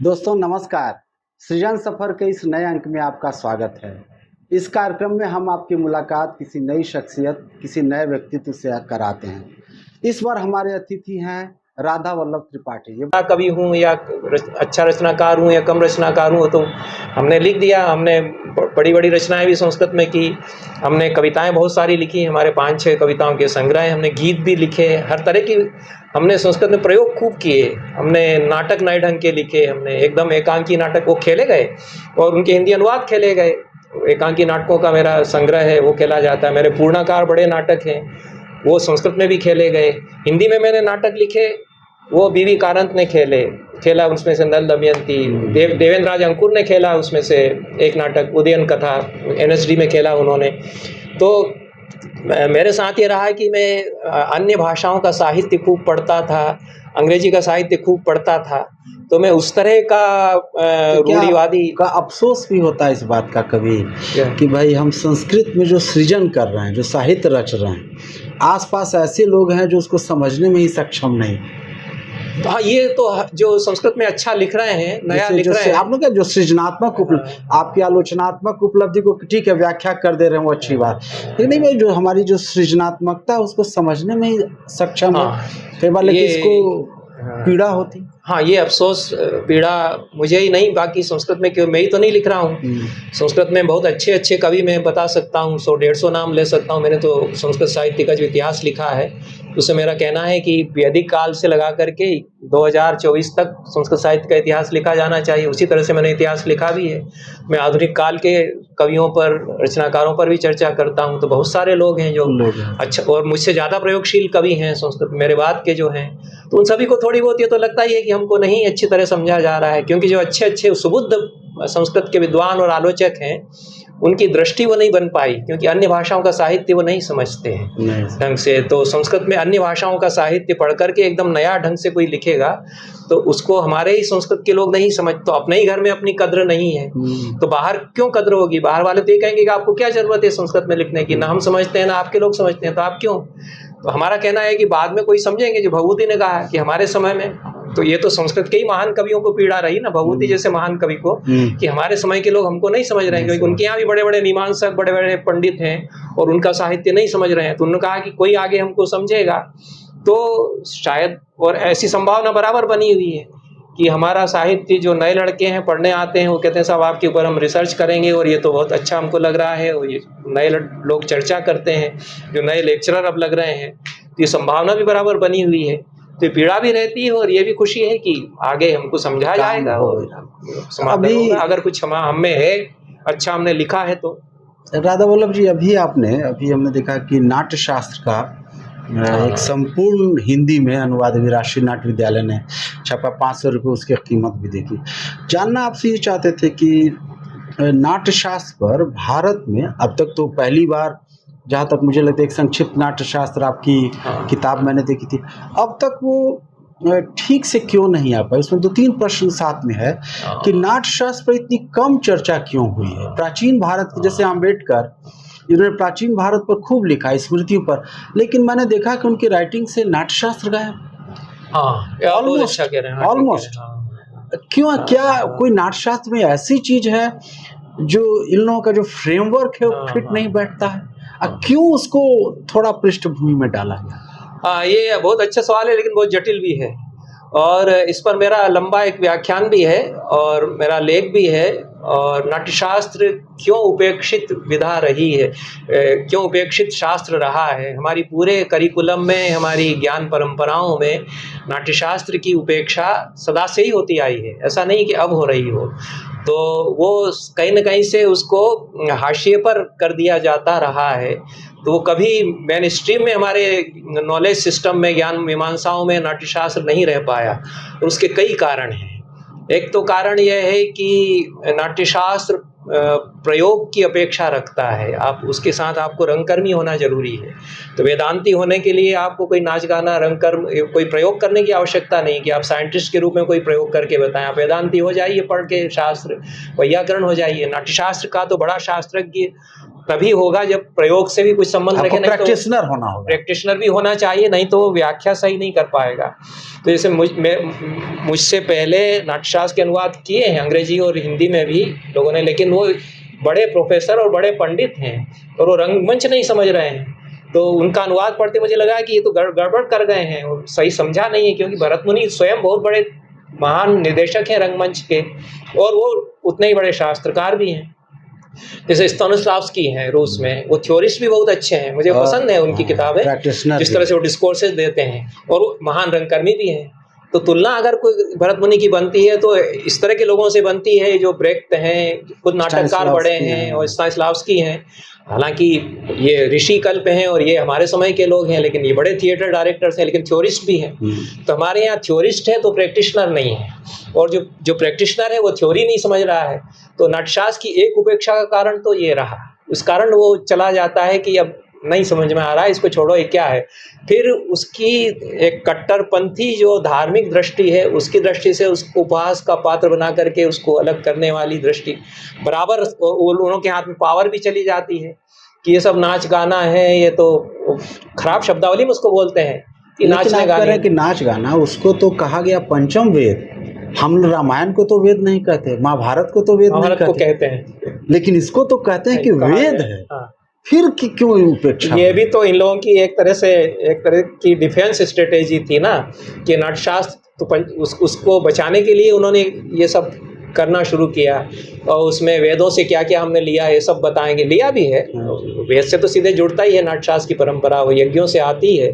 दोस्तों नमस्कार। सृजन सफ़र के इस नए अंक में आपका स्वागत है। इस कार्यक्रम में हम आपकी मुलाकात किसी नई शख्सियत, किसी नए व्यक्तित्व से कराते हैं। इस बार हमारे अतिथि हैं राधा वल्लभ त्रिपाठी। ये कवि हूँ या अच्छा रचनाकार हूँ या कम रचनाकार हूँ, तो हमने लिख दिया। हमने बड़ी बड़ी रचनाएं भी संस्कृत में की। हमने कविताएं बहुत सारी लिखी, हमारे 5-6 कविताओं के संग्रह हैं। हमने गीत भी लिखे, हर तरह की हमने संस्कृत में प्रयोग खूब किए। हमने नाटक नए ढंग के लिखे। हमने एकदम एकांकी नाटक वो खेले गए और उनके हिंदी अनुवाद खेले गए। एकांकी नाटकों का मेरा संग्रह है, वो खेला जाता है। मेरे पूर्णाकार बड़े नाटक हैं, वो संस्कृत में भी खेले गए। हिंदी में मैंने नाटक लिखे, वो बीवी कारंत ने खेला उसमें से नल दमयंती। देवेंद्र राज अंकुर ने खेला उसमें से एक नाटक उदयन कथा, एनएसडी में खेला उन्होंने। तो मेरे साथ ये रहा कि मैं अन्य भाषाओं का साहित्य खूब पढ़ता था, अंग्रेजी का साहित्य खूब पढ़ता था। तो मैं उस तरह का रूढ़िवादी का अफसोस भी होता है इस बात का कभी कि भाई हम संस्कृत में जो सृजन कर रहे हैं, जो साहित्य रच रहे हैं, आसपास ऐसे लोग हैं जो उसको समझने में ही सक्षम नहीं। तो हाँ, ये तो जो संस्कृत में अच्छा लिख रहे हैं, नया लिख रहे हैं, आपने क्या जो सृजनात्मक आपकी आलोचनात्मक उपलब्धि को ठीक है व्याख्या कर दे रहे हैं, वो अच्छी बात। लेकिन नहीं भाई, जो हमारी जो सृजनात्मकता उसको समझने में ही सक्षम है कई बार, लेकिन इसको पीड़ा होती। हाँ, ये अफसोस पीड़ा मुझे ही नहीं, बाकी संस्कृत में क्यों, मैं ही तो नहीं लिख रहा हूँ। संस्कृत में बहुत अच्छे अच्छे कवि मैं बता सकता हूँ, 100-150 नाम ले सकता हूँ। मैंने तो संस्कृत साहित्य का जो इतिहास लिखा है, उससे मेरा कहना है कि वैदिक काल से लगा करके 2024 तक संस्कृत साहित्य का इतिहास लिखा जाना चाहिए। उसी तरह से मैंने इतिहास लिखा भी है। मैं आधुनिक काल के कवियों पर, रचनाकारों पर भी चर्चा करता हूँ। तो बहुत सारे लोग हैं जो अच्छा और मुझसे ज़्यादा प्रयोगशील कवि हैं संस्कृत मेरे बाद के जो हैं। तो उन सभी को थोड़ी बहुत ये तो लगता ही है कि हमको नहीं अच्छी तरह समझा जा रहा है, क्योंकि जो अच्छे अच्छे सुबुद्ध संस्कृत के विद्वान और आलोचक हैं, उनकी दृष्टि वो नहीं बन पाई, क्योंकि अन्य भाषाओं का साहित्य वो नहीं समझते हैं ढंग से। तो संस्कृत में अन्य भाषाओं का साहित्य पढ़ करके एकदम नया ढंग से कोई लिखेगा तो उसको हमारे ही संस्कृत के लोग नहीं समझ। तो अपने ही घर में अपनी कद्र नहीं है तो बाहर क्यों कद्र होगी? बाहर वाले तो ये कहेंगे कि आपको क्या जरूरत है संस्कृत में लिखने की, ना हम समझते हैं ना आपके लोग समझते हैं, तो आप क्यों? तो हमारा कहना है कि बाद में कोई समझेंगे, जो भगवती ने कहा है कि हमारे समय में, तो ये तो संस्कृत के ही महान कवियों को पीड़ा रही ना, भगवती जैसे महान कवि को, कि हमारे समय के लोग हमको नहीं समझ रहे हैं, क्योंकि उनके यहाँ भी बड़े बड़े मीमांसक, बड़े बड़े पंडित हैं और उनका साहित्य नहीं समझ रहे हैं। तो उन्होंने कहा कि कोई आगे हमको समझेगा, तो शायद, और ऐसी संभावना बराबर बनी हुई है कि हमारा साहित्य, जो नए लड़के हैं पढ़ने आते हैं, वो कहते हैं साहब आपके ऊपर हम रिसर्च करेंगे और ये तो बहुत अच्छा हमको लग रहा है, और ये नए लोग चर्चा करते हैं, जो नए लेक्चरर अब लग रहे हैं, तो ये संभावना भी बराबर बनी हुई है। तो पीड़ा भी रहती है और ये भी खुशी है कि आगे हमको समझा जाएगा और समाधान होगा, अगर कुछ हम में है अच्छा हमने लिखा है तो। राधा वल्लभ जी, अभी हमने देखा कि नाट्य शास्त्र का एक संपूर्ण हिंदी में अनुवाद भी राष्ट्रीय नाट्य विद्यालय ने छपा, 500 रुपये उसकी कीमत भी देखी। जानना आपसे ये चाहते थे कि नाट्य शास्त्र पर भारत में अब तक तो पहली बार, जहाँ तक मुझे लगता है, एक संक्षिप्त नाट्य शास्त्र आपकी किताब मैंने देखी थी, अब तक वो ठीक से क्यों नहीं आ पाई? उसमें 2-3 प्रश्न साथ में है कि नाट्य शास्त्र पर इतनी कम चर्चा क्यों हुई है। प्राचीन भारत के, जैसे अम्बेडकर, इन्होंने प्राचीन भारत पर खूब लिखा है, स्मृतियों पर, लेकिन मैंने देखा कि उनकी राइटिंग से नाट्यशास्त्र गायब। ऑलमोस्ट क्यों? क्या कोई नाट्यशास्त्र में ऐसी चीज है जो इन लोगों का जो फ्रेमवर्क है वो फिट नहीं बैठता है? क्यों उसको थोड़ा पृष्ठभूमि में डाला गया? ये बहुत अच्छा सवाल है, लेकिन बहुत जटिल भी है, और इस पर मेरा लंबा एक व्याख्यान भी है और मेरा लेख भी है। और नाट्यशास्त्र क्यों उपेक्षित विधा रही है, क्यों उपेक्षित शास्त्र रहा है, हमारी पूरे करिकुलम में, हमारी ज्ञान परंपराओं में नाट्यशास्त्र की उपेक्षा सदा से ही होती आई है, ऐसा नहीं कि अब हो रही हो। तो वो कहीं न कहीं से उसको हाशिए पर कर दिया जाता रहा है। तो वो कभी मेन स्ट्रीम में, हमारे नॉलेज सिस्टम में, ज्ञान मीमांसाओं में नाट्यशास्त्र नहीं रह पाया, और उसके कई कारण हैं। एक तो कारण यह है कि नाट्यशास्त्र प्रयोग की अपेक्षा रखता है, आप उसके साथ आपको रंगकर्मी होना जरूरी है। तो वेदांती होने के लिए आपको कोई नाच गाना, रंगकर्म, कोई प्रयोग करने की आवश्यकता नहीं कि आप साइंटिस्ट के रूप में कोई प्रयोग करके बताएं। आप वेदांती हो जाइए, पढ़ के शास्त्र, वैयाकरण हो जाइए। नाट्यशास्त्र का तो बड़ा शास्त्रज्ञ तभी होगा जब प्रयोग से भी कुछ संबंध रखे, नहीं तो प्रैक्टिशनर होना होगा, प्रैक्टिशनर भी होना चाहिए, नहीं तो व्याख्या सही नहीं कर पाएगा। तो जैसे मुझसे पहले नाट्यशास्त्र के अनुवाद किए हैं अंग्रेजी और हिंदी में भी लोगों ने, लेकिन वो बड़े प्रोफेसर और बड़े पंडित हैं और वो रंगमंच नहीं समझ रहे हैं। तो उनका अनुवाद पढ़ते मुझे लगा कि ये तो गड़बड़ कर गए हैं और सही समझा नहीं है, क्योंकि भरत मुनि स्वयं बहुत बड़े महान निर्देशक हैं रंगमंच के, और वो उतने ही बड़े शास्त्रकार भी हैं। जैसे स्तानिस्लावस्की हैं रूस में, वो थ्योरिस्ट भी बहुत अच्छे हैं, मुझे पसंद है उनकी किताबें, जिस तरह से वो डिस्कोर्सेज देते हैं, और वो महान रंगकर्मी भी हैं। तो तुलना अगर कोई भरत मुनि की बनती है तो इस तरह के लोगों से बनती है जो ब्रेख्त हैं, खुद नाटककार बड़े हैं, और स्तानिस्लावस्की हैं। हालांकि ये ऋषि कल्प हैं और ये हमारे समय के लोग हैं, लेकिन ये बड़े थिएटर डायरेक्टर्स हैं, लेकिन थ्योरिस्ट भी हैं। तो हमारे यहाँ थ्योरिस्ट है तो प्रैक्टिशनर नहीं है, और जो प्रैक्टिशनर है वो थ्योरी नहीं समझ रहा है। तो नाट्यशास्त्र की एक उपेक्षा का कारण तो ये रहा, उस कारण वो चला जाता है कि अब नहीं समझ में आ रहा है, इसको छोड़ो, ये क्या है। फिर उसकी एक कट्टरपंथी जो धार्मिक दृष्टि है, उसकी दृष्टि से उसको उपहास का पात्र बना करके उसको अलग करने वाली दृष्टि बराबर, उन के हाथ में पावर भी चली जाती है कि ये सब नाच गाना है, ये तो खराब शब्दावली में उसको बोलते हैं कि नाचने गाने कि नाच गाना, उसको तो कहा गया पंचम वेद। हम रामायण को तो वेद नहीं कहते, महाभारत को तो वेद नहीं कहते हैं, लेकिन इसको तो कहते हैं कि वेद है। फिर क्यों उपेक्षा? ये भी तो इन लोगों की एक तरह की डिफेंस स्ट्रेटेजी थी ना, कि नाट्यशास्त्र तो उसको बचाने के लिए उन्होंने ये सब करना शुरू किया, और उसमें वेदों से क्या क्या हमने लिया है ये सब बताएंगे। लिया भी है, वेद से तो सीधे जुड़ता ही है नाट्यशास्त्र की परंपरा, वो यज्ञों से आती है,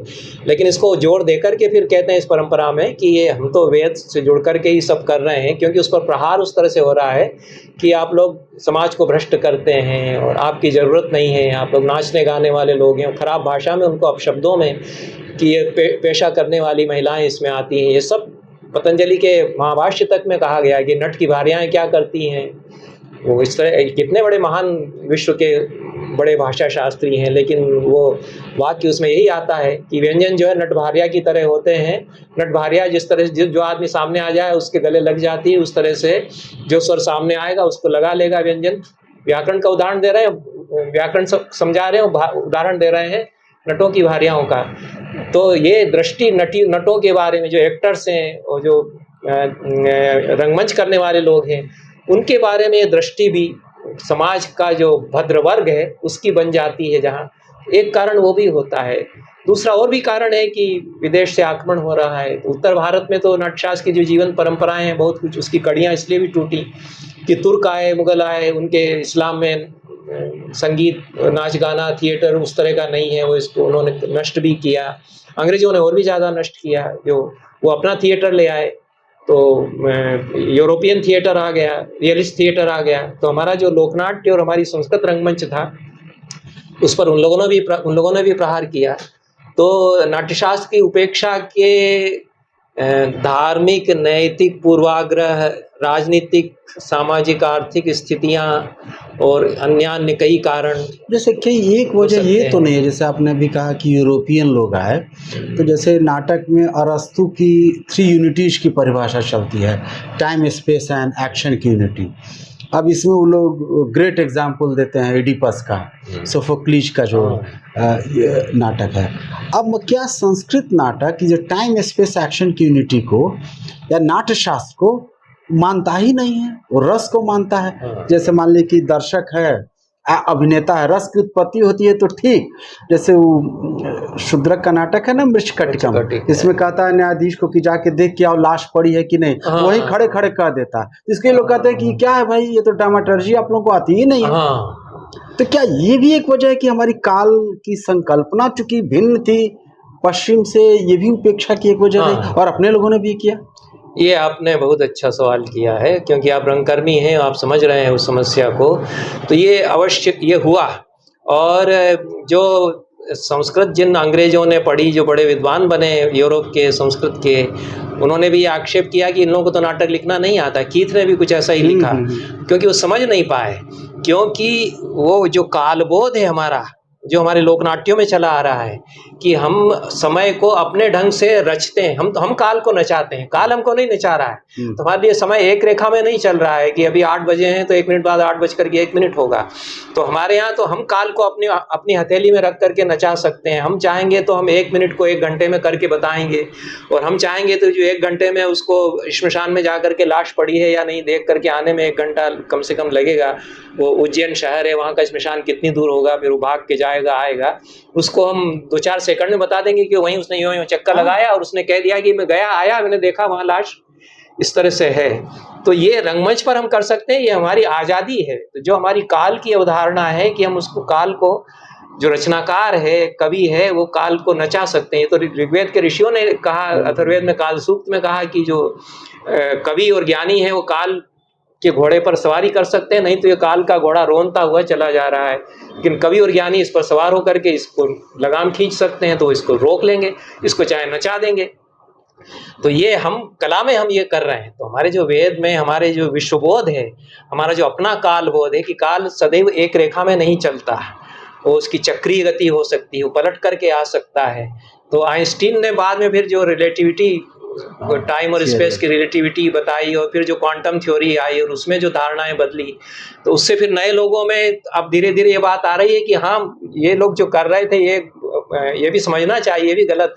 लेकिन इसको जोड़ दे करके फिर कहते हैं इस परंपरा में कि ये हम तो वेद से जुड़ करके ही सब कर रहे हैं, क्योंकि उस पर प्रहार उस तरह से हो रहा है कि आप लोग समाज को भ्रष्ट करते हैं और आपकी ज़रूरत नहीं है, आप लोग नाचने गाने वाले लोग हैं। खराब भाषा में उनको अपशब्दों में कि ये पेशा करने वाली महिलाएं इसमें आती हैं। ये सब पतंजलि के महाभाष्य तक में कहा गया कि नट की भार्याएं क्या करती हैं। वो इस तरह कितने बड़े महान विश्व के बड़े भाषा शास्त्री हैं, लेकिन वो वाक्य उसमें यही आता है कि व्यंजन जो है नट भार्या की तरह होते हैं। नट भार्या जिस तरह से जो आदमी सामने आ जाए उसके गले लग जाती है, उस तरह से जो स्वर सामने आएगा उसको लगा लेगा व्यंजन। व्याकरण का उदाहरण दे रहे हैं, व्याकरण समझा रहे हैं, उदाहरण दे रहे हैं नटों की भार्याओं का। तो ये दृष्टि नटों के बारे में, जो एक्टर्स हैं और जो रंगमंच करने वाले लोग हैं, उनके बारे में ये दृष्टि भी समाज का जो भद्र वर्ग है उसकी बन जाती है। जहाँ एक कारण वो भी होता है, दूसरा और भी कारण है कि विदेश से आक्रमण हो रहा है। उत्तर भारत में तो नाट्यशास्त्र की जो जीवन परंपराएं हैं, बहुत कुछ उसकी कड़ियाँ इसलिए भी टूटी कि तुर्क आए, मुगल आए, उनके इस्लाम में संगीत, नाच गाना, थिएटर उस तरह का नहीं है, वो इसको उन्होंने नष्ट भी किया। अंग्रेजों ने और भी ज़्यादा नष्ट किया, जो वो अपना थिएटर ले आए, तो यूरोपियन थिएटर आ गया, रियलिस्ट थिएटर आ गया। तो हमारा जो लोकनाट्य और हमारी संस्कृत रंगमंच था उस पर उन लोगों ने भी प्रहार किया। तो नाट्यशास्त्र की उपेक्षा के धार्मिक, नैतिक पूर्वाग्रह, राजनीतिक, सामाजिक, आर्थिक स्थितियां और अन्य कई कारण, जैसे कि एक वजह ये तो नहीं है, जैसे आपने भी कहा कि यूरोपियन लोग आए, तो जैसे नाटक में अरस्तु की 3 यूनिटीज की परिभाषा चलती है, टाइम, स्पेस एंड एक्शन की यूनिटी। अब इसमें वो लोग ग्रेट एग्जाम्पल देते हैं एडिपस का, सोफोक्लिस का जो नाटक है। अब क्या संस्कृत नाटक की जो टाइम, स्पेस, एक्शन की यूनिटी को या नाट्यशास्त्र को मानता ही नहीं है, वो रस को मानता है। जैसे मान लीजिए कि दर्शक है, अभिनेता है, रस की उत्पत्ति होती है तो ठीक। जैसे वो शूद्रक का नाटक है ना, मृच्छकटिकम, इसमें कहता है न्यायाधीश को कि जाके देख के आओ लाश पड़ी है कि नहीं, वही खड़े खड़े कह देता है। इसके लोग कहते हैं कि क्या है भाई, ये तो ड्रामाटर्जी आप लोगों को आती ही नहीं है। तो क्या ये भी एक वजह है कि हमारी काल की संकल्पना चूंकि भिन्न थी पश्चिम से, ये भी उपेक्षा की एक वजह है, और अपने लोगों ने भी किया? ये आपने बहुत अच्छा सवाल किया है, क्योंकि आप रंगकर्मी हैं, आप समझ रहे हैं उस समस्या को। तो ये अवश्य ये हुआ, और जो संस्कृत जिन अंग्रेजों ने पढ़ी, जो बड़े विद्वान बने यूरोप के संस्कृत के, उन्होंने भी आक्षेप किया कि इन लोगों को तो नाटक लिखना नहीं आता। कीथ ने भी कुछ ऐसा ही लिखा, क्योंकि वो समझ नहीं पाए, क्योंकि वो जो कालबोध है हमारा, जो हमारे लोकनाट्यों में चला आ रहा है कि हम समय को अपने ढंग से रचते हैं, हम काल को नचाते हैं, काल हमको नहीं नचा रहा है। तो हमारे लिए समय एक रेखा में नहीं चल रहा है कि अभी 8 बजे हैं तो 1 मिनट बाद 8:01 होगा। तो हमारे यहाँ तो हम काल को अपनी हथेली में रख करके नचा सकते हैं। हम चाहेंगे तो हम 1 मिनट को 1 घंटे में करके बताएंगे, और हम चाहेंगे तो जो 1 घंटे में उसको श्मशान में जा करके लाश पड़ी है या नहीं देख करके आने में 1 घंटा कम से कम लगेगा। वो उज्जैन शहर है, वहाँ का श्मशान कितनी दूर होगा, फिर वो भाग के जाएगा आएगा, उसको हम 2-4 सेकंड में बता देंगे कि वहीं उसने यूं चक्कर लगाया और उसने कह दिया कि मैं गया आया, मैंने देखा वहाँ लाश इस तरह से है। तो ये रंगमंच पर हम कर सकते हैं, ये हमारी आज़ादी है। तो जो हमारी काल की अवधारणा है कि हम उसको काल को, जो रचनाकार है, कवि है, वो काल को नचा सकते हैं। तो ऋग्वेद के ऋषियों ने कहा, अथर्ववेद में काल सूक्त में कहा कि जो कवि और ज्ञानी है वो काल के घोड़े पर सवारी कर सकते हैं, नहीं तो ये काल का घोड़ा रोनता हुआ चला जा रहा है। लेकिन कवि और ज्ञानी इस पर सवार होकर के इसको लगाम खींच सकते हैं, तो इसको रोक लेंगे, इसको चाहे नचा देंगे। तो ये हम कला में हम ये कर रहे हैं। तो हमारे जो वेद में हमारे जो विश्वबोध है, हमारा जो अपना काल बोध है कि काल सदैव एक रेखा में नहीं चलता है, वो उसकी चक्रीय गति हो सकती है, वो पलट करके आ सकता है। तो आइंस्टीन ने बाद में फिर जो रिलेटिविटी, टाइम और स्पेस की रिलेटिविटी बताई, और फिर जो क्वांटम थ्योरी आई और उसमें जो धारणाएं बदली, तो उससे फिर नए लोगों में अब धीरे धीरे ये बात आ रही है कि हाँ, ये लोग जो कर रहे थे ये भी समझना चाहिए, ये भी गलत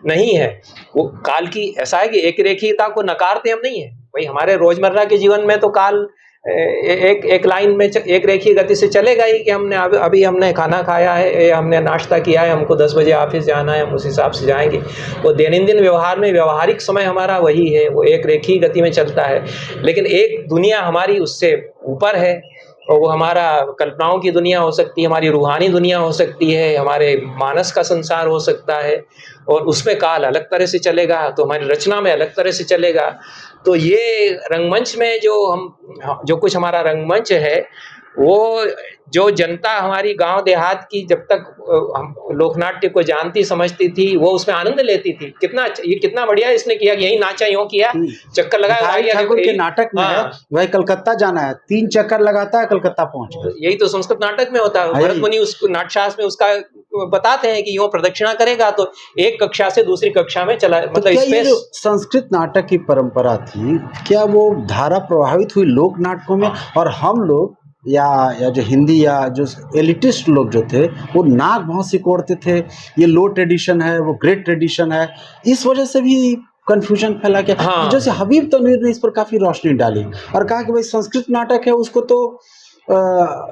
नहीं है। वो काल की ऐसा है कि एक रेखीयता को नकारते हम नहीं है भाई, हमारे रोजमर्रा के जीवन में तो काल एक लाइन में एक रेखीय गति से चलेगा ही कि हमने अभी हमने खाना खाया है, हमने नाश्ता किया है, हमको 10 बजे ऑफिस जाना है, हम उस हिसाब से जाएंगे। वो दैनंदिन व्यवहार में व्यवहारिक समय हमारा वही है, वो एक रेखीय गति में चलता है। लेकिन एक दुनिया हमारी उससे ऊपर है, और वो हमारा कल्पनाओं की दुनिया हो सकती है, हमारी रूहानी दुनिया हो सकती है, हमारे मानस का संसार हो सकता है, और उसमें काल अलग तरह से चलेगा, तो हमारी रचना में अलग तरह से चलेगा। तो ये रंगमंच में जो कुछ हमारा रंगमंच है, वो जो जनता हमारी गांव देहात की जब तक लोकनाट्य को जानती समझती थी, वो उसमें आनंद लेती थी। कितना बढ़िया इसने किया कि यही नाचा, यूं किया, चक्कर लगाया। ठाकुर के नाटक में है, वही कलकत्ता जाना है, 3 चक्कर लगाता है, कलकत्ता पहुंच गया। यही तो संस्कृत नाटक में होता है। भरत मुनि उसको नाट्यशास्त्र में उसका बताते हैं कि यूं प्रदक्षिणा करेगा तो एक कक्षा से दूसरी कक्षा में चला, मतलब तो ये जो संस्कृत नाटक की परंपरा थी, क्या वो धारा प्रभावित हुई लोक नाटकों में, और हम लोग या जो हिंदी या जो एलिटिस्ट लोग जो थे वो नाक भाव सिकोड़ते थे, ये लो ट्रेडिशन है, वो ग्रेट ट्रेडिशन है, इस वजह से भी कंफ्यूजन फैला के। हाँ। जैसे हबीब तनवीर ने इस पर काफी रोशनी डाली और कहा कि भाई संस्कृत नाटक है, उसको तो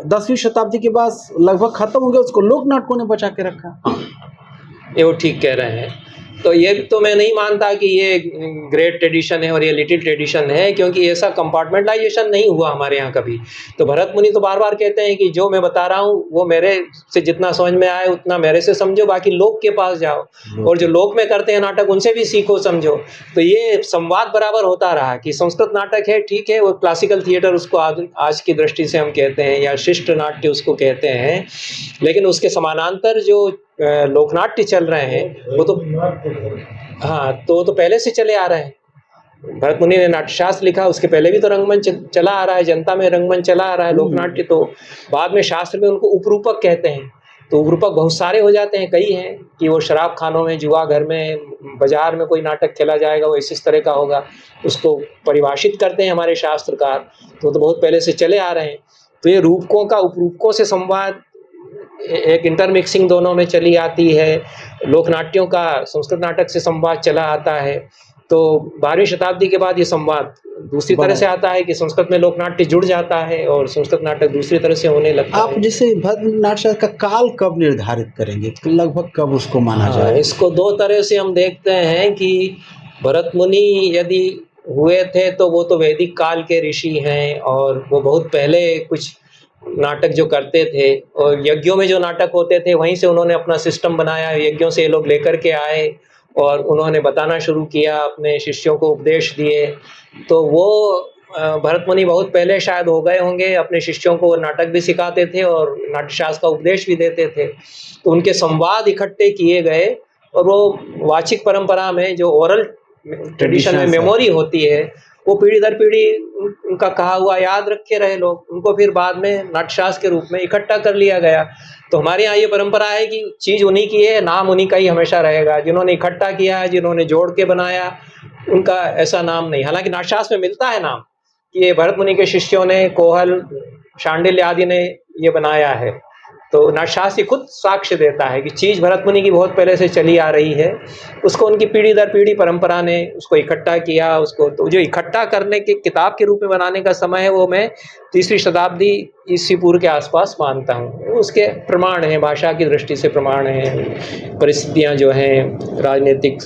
10वीं शताब्दी के बाद लगभग खत्म हो गया, उसको लोक नाटकों ने बचा के रखा। ये वो ठीक कह रहे हैं। तो ये तो मैं नहीं मानता कि ये ग्रेट ट्रेडिशन है और ये लिटिल ट्रेडिशन है, क्योंकि ऐसा कंपार्टमेंटलाइजेशन नहीं हुआ हमारे यहाँ कभी। तो भरत मुनि तो बार बार कहते हैं कि जो मैं बता रहा हूँ वो मेरे से जितना समझ में आए उतना मेरे से समझो, बाकी लोक के पास जाओ, और जो लोक में करते हैं नाटक उनसे भी सीखो समझो। तो ये संवाद बराबर होता रहा कि संस्कृत नाटक है, ठीक है, वो क्लासिकल थिएटर उसको आज की दृष्टि से हम कहते हैं, या शिष्ट नाट्य उसको कहते हैं, लेकिन उसके समानांतर जो लोकनाट्य चल रहे हैं वो तो हाँ, तो पहले से चले आ रहे हैं। भरत मुनि ने नाट्यशास्त्र लिखा, उसके पहले भी तो रंगमंच चला आ रहा है, जनता में रंगमंच चला आ रहा है। लोकनाट्य तो बाद में शास्त्र में उनको उपरूपक कहते हैं। तो उपरूपक बहुत सारे हो जाते हैं, कई हैं कि वो शराब खानों में, जुआ घर में, बाजार में कोई नाटक खेला जाएगा वो इस तरह का होगा, उसको परिभाषित करते हैं हमारे शास्त्रकार। तो बहुत पहले से चले आ रहे हैं। तो ये रूपकों का उपरूपकों से संवाद, एक इंटरमिक्सिंग दोनों में चली आती है। लोकनाट्यों का संस्कृत नाटक से संवाद चला आता है। तो 12वीं शताब्दी के बाद ये संवाद दूसरी तरह से आता है कि संस्कृत में लोकनाट्य जुड़ जाता है और संस्कृत नाटक दूसरी तरह से होने लगता है। आप जैसे भरत नाट्य का काल कब निर्धारित करेंगे, लगभग कब उसको माना जाए? इसको 2 तरह से हम देखते हैं कि भरत मुनि यदि हुए थे तो वो तो वैदिक काल के ऋषि हैं, और वो बहुत पहले कुछ नाटक जो करते थे, और यज्ञों में जो नाटक होते थे वहीं से उन्होंने अपना सिस्टम बनाया। यज्ञों से ये लोग लेकर के आए और उन्होंने बताना शुरू किया, अपने शिष्यों को उपदेश दिए। तो वो भरत मुनि बहुत पहले शायद हो गए होंगे, अपने शिष्यों को नाटक भी सिखाते थे और नाट्यशास्त्र का उपदेश भी देते थे। तो उनके संवाद इकट्ठे किए गए, और वो वाचिक परंपरा में जो ओरल ट्रेडिशन में मेमोरी होती है वो पीढ़ी दर पीढ़ी उनका कहा हुआ याद रखे रहे लोग, उनको फिर बाद में नाट्यशास्त्र के रूप में इकट्ठा कर लिया गया। तो हमारे यहाँ ये परंपरा है कि चीज़ उन्हीं की है, नाम उन्हीं का ही हमेशा रहेगा। जिन्होंने इकट्ठा किया है, जिन्होंने जोड़ के बनाया, उनका ऐसा नाम नहीं। हालांकि नाट्यशास्त्र में मिलता है नाम कि ये भरत मुनि के शिष्यों ने, कोहल, शांडिल्य आदि ने ये बनाया है। तो नाट्यशास्त्र खुद साक्ष्य देता है कि चीज़ भरत मुनि की बहुत पहले से चली आ रही है, उसको उनकी पीढ़ी दर पीढ़ी परंपरा ने उसको इकट्ठा किया। उसको तो जो इकट्ठा करने के किताब के रूप में बनाने का समय है वो मैं 3री शताब्दी ईस्वी पूर्व के आसपास मानता हूँ। उसके प्रमाण हैं, भाषा की दृष्टि से प्रमाण हैं, परिस्थितियाँ जो हैं, राजनीतिक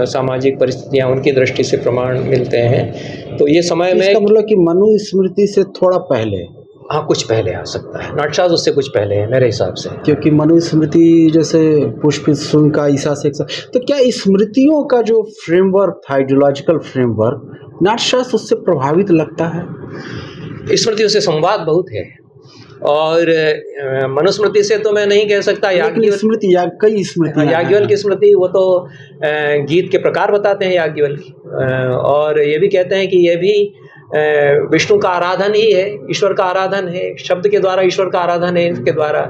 सामाजिक परिस्थितियाँ, उनकी दृष्टि से प्रमाण मिलते हैं। तो ये समय में इसका मतलब कि मनुस्मृति से थोड़ा पहले, हाँ, कुछ पहले आ सकता है। नाट्यशास्त्र उससे कुछ पहले है मेरे हिसाब से, क्योंकि मनुस्मृति जैसे पुष्पित सुन का ईसा से तो क्या स्मृतियों का जो फ्रेमवर्क था, आइडियोलॉजिकल फ्रेमवर्क, नाट्यशास्त्र उससे प्रभावित लगता है? स्मृतियों से संवाद बहुत है। और मनुस्मृति से तो मैं नहीं कह सकता। याज्ञवल्क्य स्मृति या कई स्मृति, याज्ञवल्क्य की स्मृति वो तो गीत के प्रकार बताते हैं याज्ञवल्क्य, और ये भी कहते हैं कि ये भी विष्णु का आराधन ही है, ईश्वर का आराधन है, शब्द के द्वारा ईश्वर का आराधन है इनके द्वारा।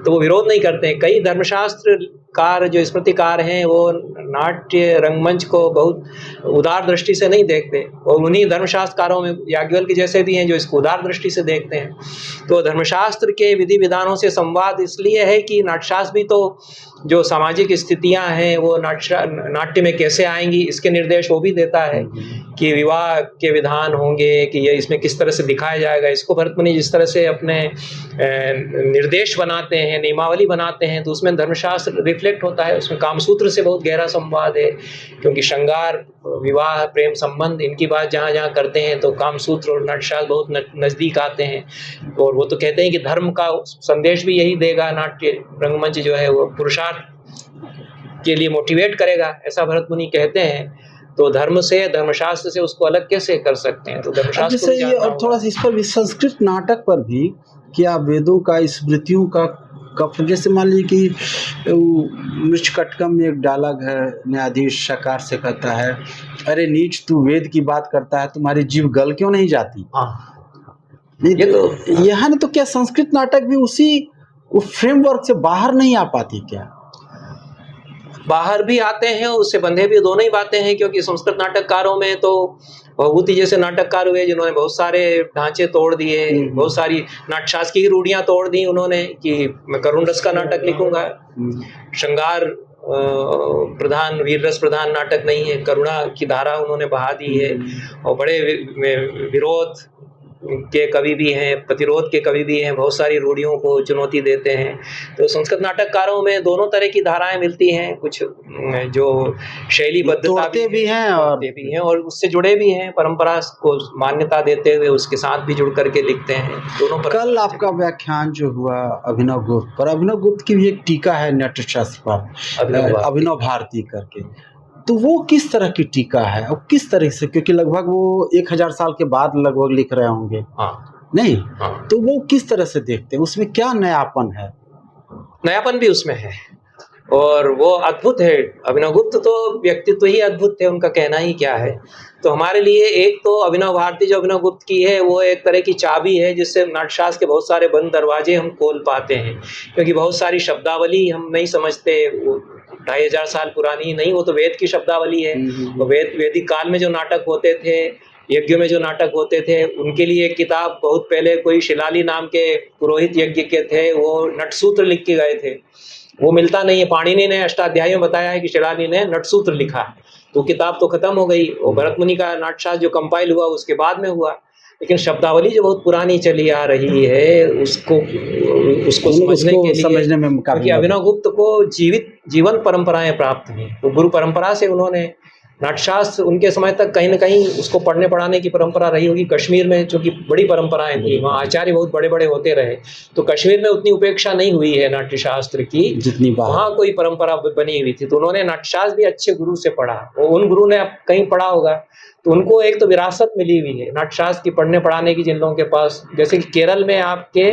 तो वो विरोध नहीं करते हैं। कई धर्मशास्त्रकार जो स्मृतिकार हैं वो नाट्य रंगमंच को बहुत उदार दृष्टि से नहीं देखते, और उन्हीं धर्मशास्त्रकारों में याज्ञवल्क्य जैसे भी हैं जो इसको उदार दृष्टि से देखते हैं। तो धर्मशास्त्र के विधि विधानों से संवाद इसलिए है कि नाट्यशास्त्र भी तो जो सामाजिक स्थितियां हैं वो नाट्य में कैसे आएंगी इसके निर्देश वो भी देता है कि विवाह के विधान होंगे, कि ये इसमें किस तरह से दिखाया जाएगा। इसको भरत मुनि जिस तरह से अपने निर्देश बनाते हैं, नियमावली बनाते हैं, तो उसमें धर्मशास्त्र रिफ्लेक्ट होता है। उसमें कामसूत्र से बहुत गहरा संवाद है, क्योंकि श्रृंगार, विवाह, प्रेम संबंध, इनकी बात जहाँ जहाँ करते हैं तो कामसूत्र और नाट्यशास्त्र बहुत नज़दीक आते हैं। और वो तो कहते हैं कि धर्म का संदेश भी यही देगा, नाट्य रंगमंच जो है वो पुरुषार्थ के लिए मोटिवेट करेगा, ऐसा भरत मुनि कहते हैं। तो धर्म से, धर्मशास्त्र से उसको अलग कैसे कर सकते हैं? तो धर्मशास्त्र को ये, और थोड़ा सा इस पर भी, संस्कृत नाटक पर भी क्या वेदों का, स्मृतियों का जैसे मान लीजिए कि मृच्छकटकम में एक डायलॉग है, न्यायाधीश शकार से कहता है, अरे नीच तू वेद की बात करता है, तुम्हारी जीभ गल क्यों नहीं जाती? ये तो यहाँ तो क्या संस्कृत नाटक भी उसी फ्रेमवर्क से बाहर नहीं आ पाती क्या? बाहर भी आते हैं, उससे बंधे भी दोनों ही बातें हैं। क्योंकि संस्कृत नाटककारों में तो भभूति जैसे नाटककार हुए जिन्होंने बहुत सारे ढांचे तोड़ दिए, बहुत सारी नाट्यशास्त्र की रूढ़ियां तोड़ दी उन्होंने, कि मैं करुण रस का नाटक लिखूंगा, श्रृंगार प्रधान, वीर रस प्रधान नाटक नहीं है, करुणा की धारा उन्होंने बहा दी है। और बड़े विरोध के कवि भी हैं, प्रतिरोध के कवि भी हैं, बहुत सारी रूढ़ियों को चुनौती देते हैं। तो संस्कृत नाटककारों में दोनों तरह की धाराएं मिलती हैं, कुछ जो शैलीबद्धता भी हैं और उससे जुड़े भी हैं, परंपरा को मान्यता देते हुए उसके साथ भी जुड़ करके लिखते हैं। दोनों पर। कल आपका व्याख्यान जो हुआ अभिनव गुप्त पर, अभिनव गुप्त की भी एक टीका है नाट्यशास्त्र पर, अभिनव भारती करके, तो वो किस तरह की टीका है और किस तरह से, क्योंकि लगभग वो 1000 साल के बाद लगभग लिख रहे होंगे? नहीं, तो वो किस तरह से देखते हैं, उसमें क्या नयापन है? नयापन भी उसमें है और वो अद्भुत है। अभिनव गुप्त तो व्यक्तित्व ही अद्भुत है, उनका कहना ही क्या है। तो हमारे लिए एक तो अभिनव भारती जो अभिनव गुप्त की है वो एक तरह की चाबी है, जिससे नाट्यशास्त्र के बहुत सारे बंद दरवाजे हम खोल पाते हैं। क्योंकि बहुत सारी शब्दावली हम नहीं समझते, 2500 साल पुरानी नहीं, वो तो वेद की शब्दावली है। तो वैदिक काल में जो नाटक होते थे, यज्ञ में जो नाटक होते थे, उनके लिए एक किताब बहुत पहले कोई शिलाली नाम के पुरोहित यज्ञ के थे, वो नटसूत्र लिख के गए थे। वो मिलता नहीं है। पाणिनि ने अष्टाध्यायी में बताया है कि शिलानी ने नटसूत्र लिखा है, तो किताब तो खत्म हो गई। और भरत मुनि का नाट्यशास्त्र जो कंपाइल हुआ उसके बाद में हुआ, लेकिन शब्दावली जो बहुत पुरानी चली आ रही है उसको समझने में, क्योंकि अभिनव गुप्त को जीवन परंपराएं प्राप्त हुई, वो गुरु परंपरा से उन्होंने नाट्यशास्त्र, उनके समय तक कहीं न कहीं उसको पढ़ने पढ़ाने की परंपरा रही होगी। कश्मीर में चूंकि बड़ी परंपराएं थी, वहाँ आचार्य बहुत बड़े बड़े होते रहे, तो कश्मीर में उतनी उपेक्षा नहीं हुई है नाट्यशास्त्र की जितनी वहाँ कोई परंपरा बनी हुई थी। तो उन्होंने नाट्यशास्त्र भी अच्छे गुरु से पढ़ा, और उन गुरु ने अब कहीं पढ़ा होगा, तो उनको एक तो विरासत मिली हुई है नाट्यशास्त्र की पढ़ने पढ़ाने की। जिन लोगों के पास, जैसे कि केरल में आपके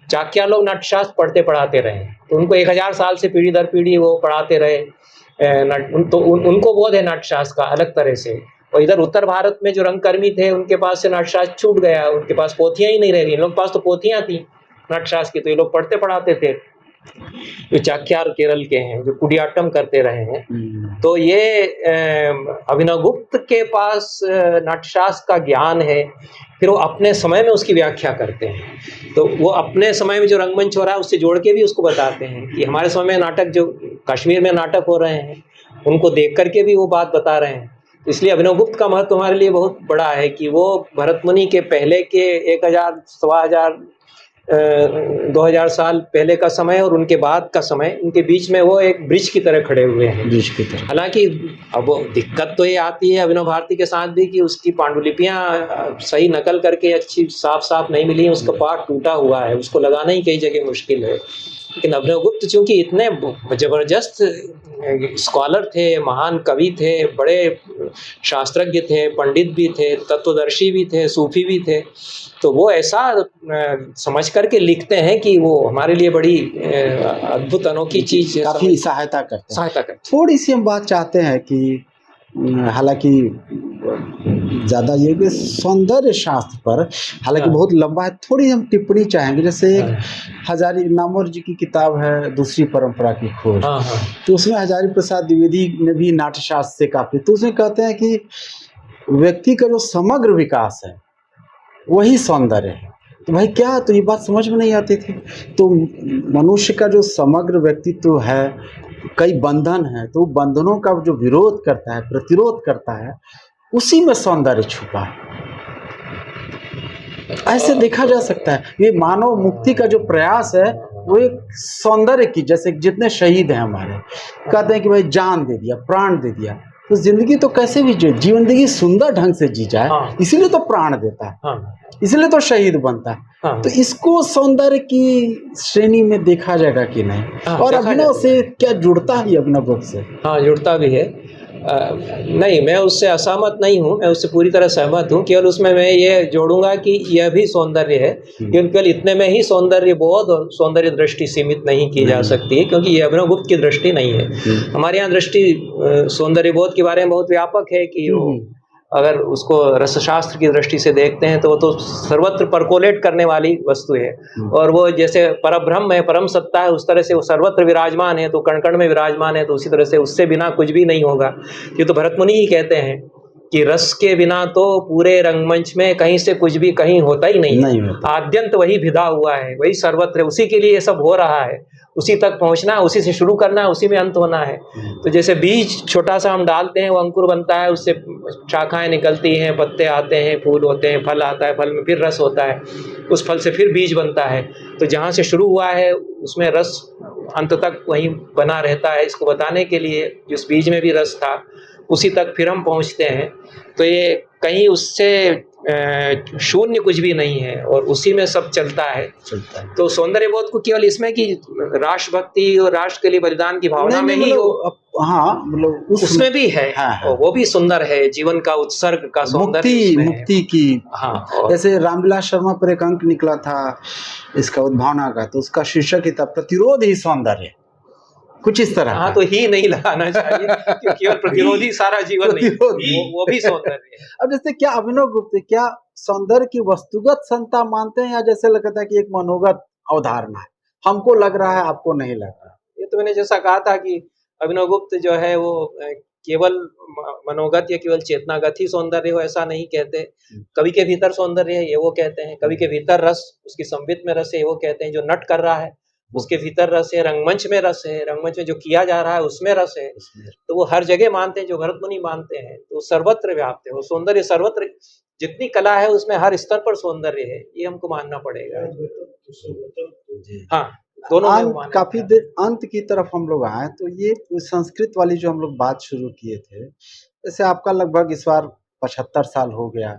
चाक्या लोग नाट्यशास्त्र पढ़ते पढ़ाते रहे, तो उनको 1000 साल से पीढ़ी दर पीढ़ी वो पढ़ाते रहे, तो उनको बोध है नाट्यशास्त्र का अलग तरह से। और इधर उत्तर भारत में जो रंगकर्मी थे उनके पास से नाट्यशास्त्र छूट गया, उनके पास पोथियां ही नहीं रह गई। इन लोगों के पास तो पोथियां थी नाट्यशास्त्र की, तो ये लोग पढ़ते पढ़ाते थे। जो चाक्यार केरल के हैं, जो कुडियाट्टम करते रहे हैं, तो ये अभिनवगुप्त के पास नाट्यशास्त्र का ज्ञान है। फिर वो अपने समय में उसकी व्याख्या करते हैं। तो वो अपने समय में जो रंगमंच हो रहा है उससे जोड़ के भी उसको बताते हैं कि हमारे समय में नाटक, जो कश्मीर में नाटक हो रहे हैं, उनको देख करके भी वो बात बता रहे हैं। इसलिए अभिनवगुप्त का महत्व हमारे लिए बहुत बड़ा है कि वो भरत मुनि के पहले के 1000 सवा हजार 2000 साल पहले का समय और उनके बाद का समय, इनके बीच में वो एक ब्रिज की तरह खड़े हुए हैं। ब्रिज की तरह। हालांकि अब वो दिक्कत तो ये आती है अभिनव भारती के साथ भी कि उसकी पांडुलिपियां सही नकल करके अच्छी साफ साफ नहीं मिली, उसका पाठ टूटा हुआ है, उसको लगाना ही कई जगह मुश्किल है। लेकिन अभिनवगुप्त चूंकि इतने जबरदस्त स्कॉलर थे, महान कवि थे, बड़े शास्त्रज्ञ थे, पंडित भी थे, तत्वदर्शी भी थे, सूफी भी थे, तो वो ऐसा समझ करके लिखते हैं कि वो हमारे लिए बड़ी अद्भुत अनोखी चीज है, काफी सहायता करते हैं। हैं। थोड़ी सी हम बात चाहते हैं कि हालांकि ज़्यादा ये कि सौंदर्य शास्त्र पर, हालांकि हाँ। बहुत लंबा है, थोड़ी हम टिप्पणी चाहेंगे। जैसे एक हजारी नामवर जी की किताब है दूसरी परंपरा की खोज, हाँ, हाँ। तो उसमें हजारी प्रसाद द्विवेदी ने भी नाट्यशास्त्र से काफी, तो उसमें कहते हैं कि व्यक्ति का जो समग्र विकास है वही सौंदर्य है। तो भाई क्या, तो ये बात समझ में नहीं आती थी। तो मनुष्य का जो समग्र व्यक्तित्व है, कई बंधन है, तो बंधनों का जो विरोध करता है, प्रतिरोध करता है, उसी में सौंदर्य छुपा है। ऐसे देखा जा सकता है। ये मानव मुक्ति का जो प्रयास है वो एक सौंदर्य की, जैसे जितने शहीद हैं हमारे, कहते हैं कि भाई जान दे दिया, प्राण दे दिया, तो जिंदगी तो कैसे भी जिंदगी सुंदर ढंग से जी जाए, इसीलिए तो प्राण देता है, इसलिए तो शहीद बनता है। तो इसको सौंदर्य की श्रेणी में देखा जाएगा कि नहीं? और अभिनव से क्या जुड़ता है अभिनव गुप्त से? हाँ, जुड़ता भी है। नहीं, मैं उससे असहमत नहीं हूँ, मैं उससे पूरी तरह सहमत हूँ। केवल उसमें मैं ये जोड़ूंगा कि यह भी सौंदर्य है, केवल इतने में ही सौंदर्य बोध और सौंदर्य दृष्टि सीमित नहीं की जा सकती है, क्योंकि ये अभिनवगुप्त की दृष्टि नहीं है। हमारे यहाँ दृष्टि सौंदर्य बोध के बारे में बहुत व्यापक है कि अगर उसको रसशास्त्र की दृष्टि से देखते हैं तो वो तो सर्वत्र परकोलेट करने वाली वस्तु है, और वो जैसे परब्रह्म है, परम सत्ता है, उस तरह से वो सर्वत्र विराजमान है, तो कण कण में विराजमान है, तो उसी तरह से उससे बिना कुछ भी नहीं होगा। ये तो भरत मुनि ही कहते हैं कि रस के बिना तो पूरे रंगमंच में कहीं से कुछ भी कहीं होता ही नहीं है। आद्यंत वही भिदा हुआ है, वही सर्वत्र, उसी के लिए ये सब हो रहा है, उसी तक पहुंचना है, उसी से शुरू करना है, उसी में अंत होना है। तो जैसे बीज छोटा सा हम डालते हैं, वो अंकुर बनता है, उससे शाखाएं निकलती हैं, पत्ते आते हैं, फूल होते हैं, फल आता है, फल में फिर रस होता है, उस फल से फिर बीज बनता है। तो जहाँ से शुरू हुआ है उसमें रस अंत तक वहीं बना रहता है। इसको बताने के लिए जिस बीज में भी रस था उसी तक फिर हम पहुँचते हैं। तो ये कहीं उससे शून्य कुछ भी नहीं है, और उसी में सब चलता है। तो सौंदर्य बोध को केवल इसमें कि राष्ट्रभक्ति और राष्ट्र के लिए बलिदान की भावना में ही हो, हाँ, मतलब उसमें भी है। हाँ। वो भी सुंदर है, जीवन का उत्सर्ग का सौंदर्य, मुक्ति की। हाँ, जैसे रामविलास शर्मा पर एक अंक निकला था इसका उद्भावना का, तो उसका शीर्षक ही था प्रतिरोध ही सौंदर्य, कुछ इस तरह। हाँ, तो ही नहीं लगाना चाहिए कि केवल प्रतिरोधी सारा जीवन नहीं, वो भी सौंदर्य है। अब जैसे क्या अभिनव गुप्त क्या सौंदर्य की वस्तुगत संता मानते हैं, या जैसे लगता है कि एक मनोगत अवधारणा है, हमको लग रहा है आपको नहीं लग रहा? ये तो मैंने जैसा कहा था कि अभिनवगुप्त जो है वो केवल मनोगत या केवल चेतनागत ही सौंदर्य हो ऐसा नहीं कहते। कवि के भीतर सौंदर्य है ये वो कहते हैं, कवि के भीतर रस, उसकी संबित में रस है वो कहते हैं, जो नट कर रहा है उसके भीतर रस है, रंगमंच में रस है, रंगमंच में जो किया जा रहा है उसमें रस है। तो वो हर जगह मानते हैं, जो भरत मुनि मानते हैं, तो सर्वत्र व्याप्त है वो सौंदर्य, सर्वत्र जितनी कला है उसमें हर स्तर पर सौंदर्य है, ये हमको मानना पड़ेगा। हाँ, दोनों काफी देर अंत की तरफ हम लोग आए, तो ये संस्कृत वाली जो हम लोग बात शुरू किए थे, जैसे आपका लगभग इस बार 75 साल हो गया,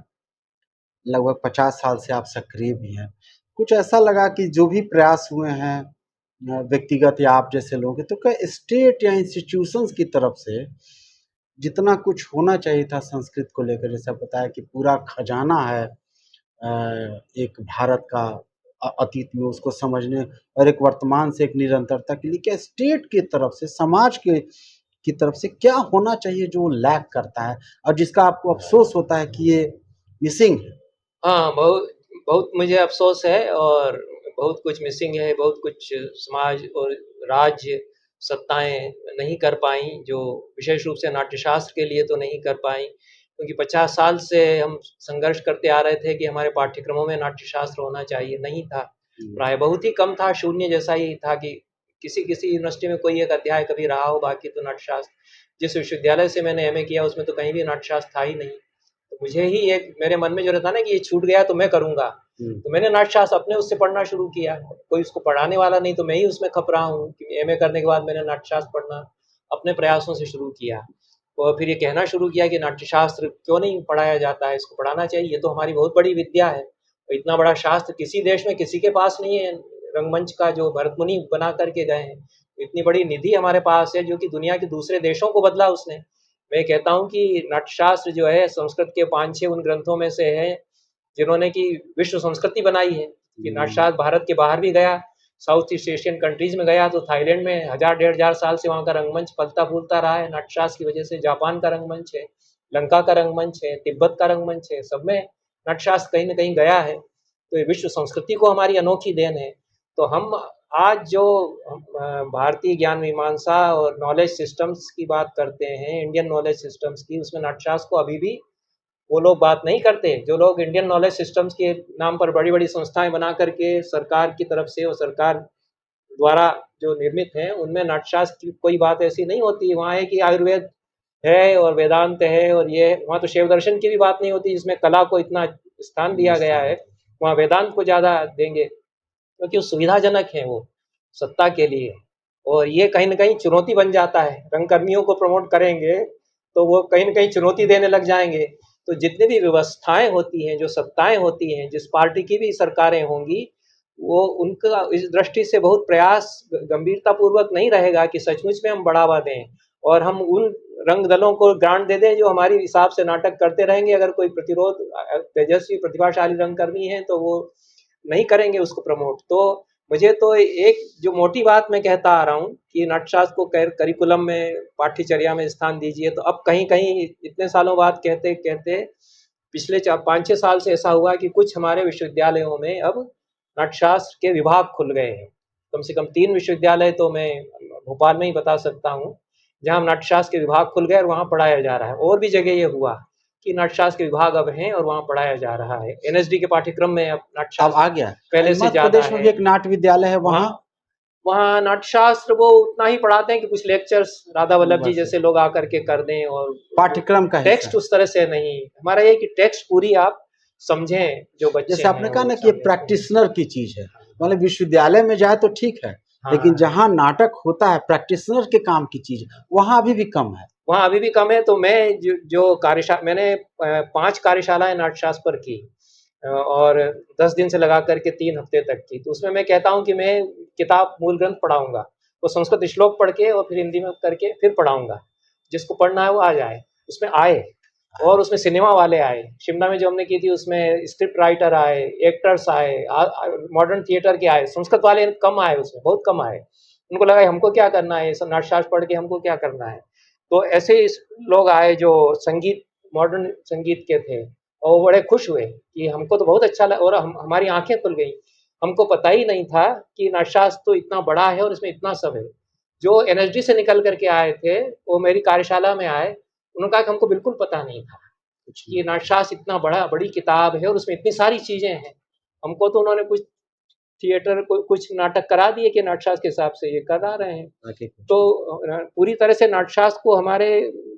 लगभग 50 साल से आप सक्रिय भी हैं। कुछ ऐसा लगा कि जो भी प्रयास हुए हैं व्यक्तिगत या आप जैसे लोगों के, तो क्या स्टेट या इंस्टीट्यूशंस की तरफ से जितना कुछ होना चाहिए था संस्कृत को लेकर, जैसा बताया कि पूरा खजाना है एक भारत का अतीत में उसको समझने, और एक वर्तमान से एक निरंतरता के लिए, क्या स्टेट की तरफ से, समाज के की तरफ से क्या होना चाहिए जो लैक करता है और जिसका आपको अफ़सोस होता है कि ये मिसिंग है? हाँ, बहुत बहुत मुझे अफ़सोस है और बहुत कुछ मिसिंग है, बहुत कुछ समाज और राज्य सत्ताएँ नहीं कर पाईं, जो विशेष रूप से नाट्यशास्त्र के लिए तो नहीं कर पाईं, क्योंकि 50 साल से हम संघर्ष करते आ रहे थे कि हमारे पाठ्यक्रमों में नाट्यशास्त्र होना चाहिए, नहीं था। प्राय बहुत ही कम था, शून्य जैसा ही था कि किसी-किसी यूनिवर्सिटी में कोई एक अध्याय कभी रहा हो, बाकी तो नाट्यशास्त्र जिस विश्वविद्यालय से मैंने एमए किया, उसमें तो कहीं भी नाट्यशास्त्र था ही नहीं। तो मुझे ही एक मेरे मन में जो रहता ना कि ये छूट गया तो मैं करूँगा। तो मैंने नाट्यशास्त्र अपने उससे पढ़ना शुरू किया। कोई उसको पढ़ाने वाला नहीं तो मैं ही उसमें खप रहा हूँ कि एमए करने के बाद मैंने नाट्यशास्त्र पढ़ना अपने प्रयासों से शुरू किया। और फिर ये कहना शुरू किया कि नाट्यशास्त्र क्यों नहीं पढ़ाया जाता है, इसको पढ़ाना चाहिए, ये तो हमारी बहुत बड़ी विद्या है। और इतना बड़ा शास्त्र किसी देश में किसी के पास नहीं है, रंगमंच का जो भरत मुनि बना कर के गए हैं। इतनी बड़ी निधि हमारे पास है जो कि दुनिया के दूसरे देशों को बदला उसने। मैं कहता हूँ कि नाट्यशास्त्र जो है संस्कृत के 5-6 उन ग्रंथों में से है जिन्होंने कि विश्व संस्कृति बनाई है कि नाट्यशास्त्र भारत के बाहर भी गया, साउथ ईस्ट एशियन कंट्रीज में गया तो थाईलैंड में 1000-1500 साल से वहाँ का रंगमंच फलता-फूलता रहा है नाट्यशास्त्र की वजह से। जापान का रंगमंच है, लंका का रंगमंच है, तिब्बत का रंगमंच है, सब में नाट्यशास्त्र कहीं न कहीं गया है। तो ये विश्व संस्कृति को हमारी अनोखी देन है। तो हम आज जो भारतीय ज्ञान मीमांसा और नॉलेज सिस्टम्स की बात करते हैं, इंडियन नॉलेज सिस्टम्स की, उसमें नाट्यशास्त्र को अभी भी वो लोग बात नहीं करते। जो लोग इंडियन नॉलेज सिस्टम्स के नाम पर बड़ी-बड़ी संस्थाएँ बना कर के सरकार की तरफ से और सरकार द्वारा जो निर्मित हैं, उनमें नाट्यशास्त्र की कोई बात ऐसी नहीं होती है। वहाँ है कि आयुर्वेद है और वेदांत है और ये वहाँ तो शैव दर्शन की भी बात नहीं होती जिसमें कला को इतना स्थान दिया गया है। वहाँ वेदांत को ज़्यादा देंगे क्योंकि वो सुविधाजनक हैं वो, सत्ता के लिए। और ये कहीं न कहीं चुनौती बन जाता है। रंगकर्मियों को प्रमोट करेंगे, तो वो कहीं न कहीं चुनौती देने लग जाएँगे। तो जितनी भी व्यवस्थाएँ होती हैं, जो सत्ताएँ होती हैं, जिस पार्टी की भी सरकारें होंगी, वो उनका इस दृष्टि से बहुत प्रयास गंभीरतापूर्वक नहीं रहेगा कि सचमुच में हम बढ़ावा दें और हम उन रंग दलों को ग्रांट दे दें जो हमारे हिसाब से नाटक करते रहेंगे। अगर कोई प्रतिरोध तेजस्वी प्रतिभाशाली रंगकर्मी हैं, तो वो नहीं करेंगे उसको प्रमोट। तो मुझे तो एक जो मोटी बात मैं कहता आ रहा हूँ कि नाट्यशास्त्र को करिकुलम में, पाठ्यचर्या में स्थान दीजिए, तो अब कहीं-कहीं इतने सालों बाद कहते-कहते पिछले 5-6 साल से ऐसा हुआ कि कुछ हमारे विश्वविद्यालयों में अब नाट्यशास्त्र के विभाग खुल गए हैं। कम से कम 3 विश्वविद्यालय तो मैं भोपाल में ही बता सकता हूँ, जहाँ नाट्यशास्त्र के विभाग खुल गए और वहाँ पढ़ाया जा रहा है। और भी जगह ये हुआ कि नाट्यशास्त्र के विभाग अब हैं और वहाँ पढ़ाया जा रहा है। एनएसडी के पाठ्यक्रम में अब अब नाट्यशास्त्र आ गया है। पहले से मध्य ज़्यादा प्रदेश में है। भी एक नाट्य विद्यालय है वहाँ वहाँ नाट्यशास्त्र वो उतना ही पढ़ाते हैं कि कुछ लेक्चर्स राधा वल्लभ जी बस जैसे लोग आकर के कर दें और पाठ्यक्रम का हिस्सा टेक्स्ट है। उस तरह से नहीं। हमारा ये कि टेक्स्ट पूरी आप समझें, जो बच्चे जैसे आपने हैं कहा वो ना कि ये समझें। प्रैक्टिशनर की चीज़ है, मतलब विश्वविद्यालय में जाए तो ठीक है, लेकिन हाँ, जहाँ नाटक होता है प्रैक्टिशनर के काम की चीज़, वहाँ अभी भी कम है। वहाँ अभी भी कम है। तो मैं जो मैंने 5 कार्यशालाएँ नाट्यशास्त्र पर की और 10 दिन से लगा कर के 3 हफ्ते तक की। तो उसमें मैं कहता हूँ कि मैं किताब मूल ग्रंथ पढ़ाऊँगा। तो संस्कृत श्लोक पढ़ के और फिर हिंदी में करके फिर पढ़ाऊँगा। जिसको पढ़ना है वो आ जाए, उसमें आए और उसमें सिनेमा वाले आए। शिमला में जो हमने की थी उसमें स्क्रिप्ट राइटर आए, एक्टर्स आए, मॉडर्न थिएटर के आए। संस्कृत वाले कम आए उसमें, बहुत कम आए। उनको लगा हमको क्या करना है, ये सब नाट्यशास्त्र पढ़ के हमको क्या करना है। तो ऐसे ही लोग आए जो संगीत, मॉडर्न संगीत के थे और वो बड़े खुश हुए कि हमको तो बहुत अच्छा लगा और हमारी आँखें खुल गईं। हमको पता ही नहीं था कि नाट्यशास्त्र तो इतना बड़ा है और इसमें इतना सब है। जो एनएसडी से निकल कर के आए थे, वो मेरी कार्यशाला में आए, उन्होंने कहा कि हमको बिल्कुल पता नहीं था कि नाट्यशास्त्र इतना बड़ी किताब है और उसमें इतनी सारी चीज़ें हैं। हमको तो उन्होंने कुछ थिएटर को कुछ नाटक करा दिए कि नाट्यशास्त्र के हिसाब से ये करा रहे हैं। बाकी कुछ तो पूरी तरह से नाट्यशास्त्र को हमारे